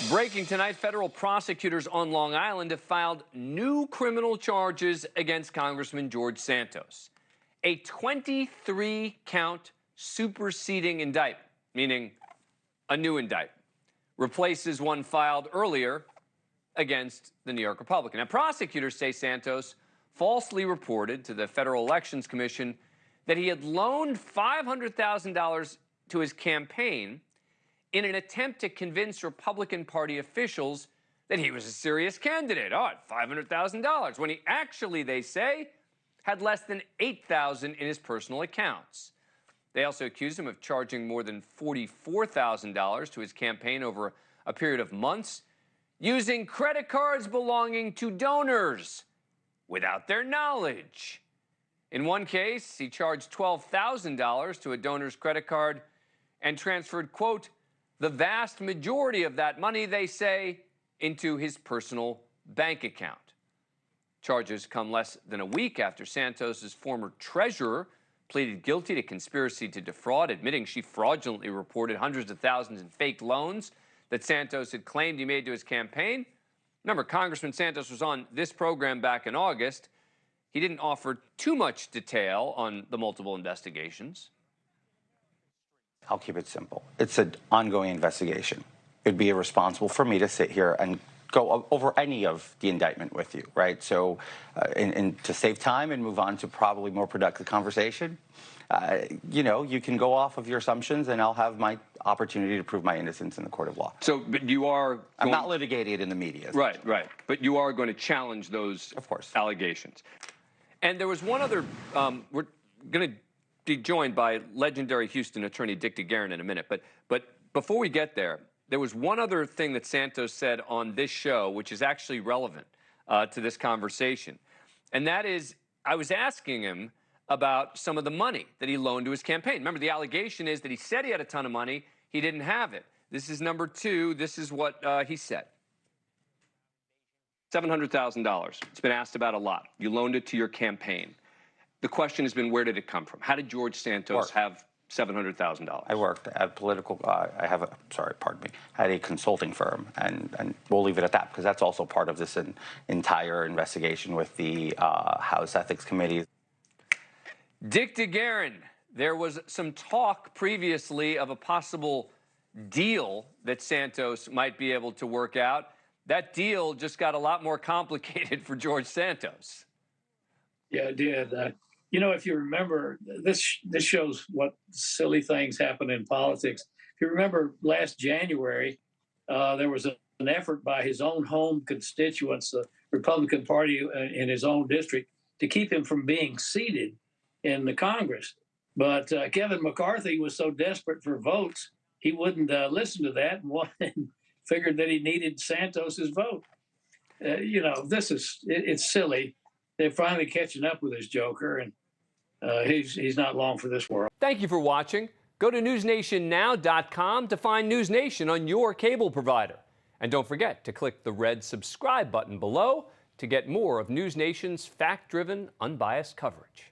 Breaking tonight, federal prosecutors on Long Island have filed new criminal charges against Congressman George Santos. A 23-count superseding indictment, meaning a new indictment, replaces one filed earlier against the New York Republican. Now, prosecutors say Santos falsely reported to the Federal Elections Commission that he had loaned $500,000 to his campaign in an attempt to convince Republican Party officials that he was a serious candidate. Oh, $500,000, when he actually, they say, had less than $8,000 in his personal accounts. They also accused him of charging more than $44,000 to his campaign over a period of months, using credit cards belonging to donors without their knowledge. In one case, he charged $12,000 to a donor's credit card and transferred, quote, the vast majority of that money, they say, into his personal bank account. Charges come less than a week after Santos's former treasurer pleaded guilty to conspiracy to defraud, admitting she fraudulently reported hundreds of thousands in fake loans that Santos had claimed he made to his campaign. Remember, Congressman Santos was on this program back in August. He didn't offer too much detail on the multiple investigations. I'll keep it simple. It's an ongoing investigation. It'd be irresponsible for me to sit here and go over any of the indictment with you, right? So to save time and move on to probably more productive conversation, you can go off of your assumptions and I'll have my opportunity to prove my innocence in the court of law. So, but you are... I'm not litigating in the media. Right. But you are going to challenge those, of course, allegations. And there was one other... we're going to be joined by legendary Houston attorney Dick DeGuerin in a minute. But before we get there, there was one other thing that Santos said on this show, which is actually relevant to this conversation. And that is, I was asking him about some of the money that he loaned to his campaign. Remember, the allegation is that he said he had a ton of money. He didn't have it. This is number two. This is what he said. $700,000. It's been asked about a lot. You loaned it to your campaign. The question has been, where did it come from? How did George Santos have $700,000? I worked at political, I had a consulting firm, and we'll leave it at that, because that's also part of this entire investigation with the House Ethics Committee. Dick DeGuerin, there was some talk previously of a possible deal that Santos might be able to work out. That deal just got a lot more complicated for George Santos. Yeah, it did. If you remember, this shows what silly things happen in politics. If you remember last January, there was an effort by his own home constituents, the Republican Party in his own district, to keep him from being seated in the Congress. But Kevin McCarthy was so desperate for votes, he wouldn't listen to that and figured that he needed Santos's vote. It's silly. They're finally catching up with this joker, and he's not long for this world. Thank you for watching. Go to NewsNationNow.com to find NewsNation on your cable provider. And don't forget to click the red subscribe button below to get more of NewsNation's fact-driven, unbiased coverage.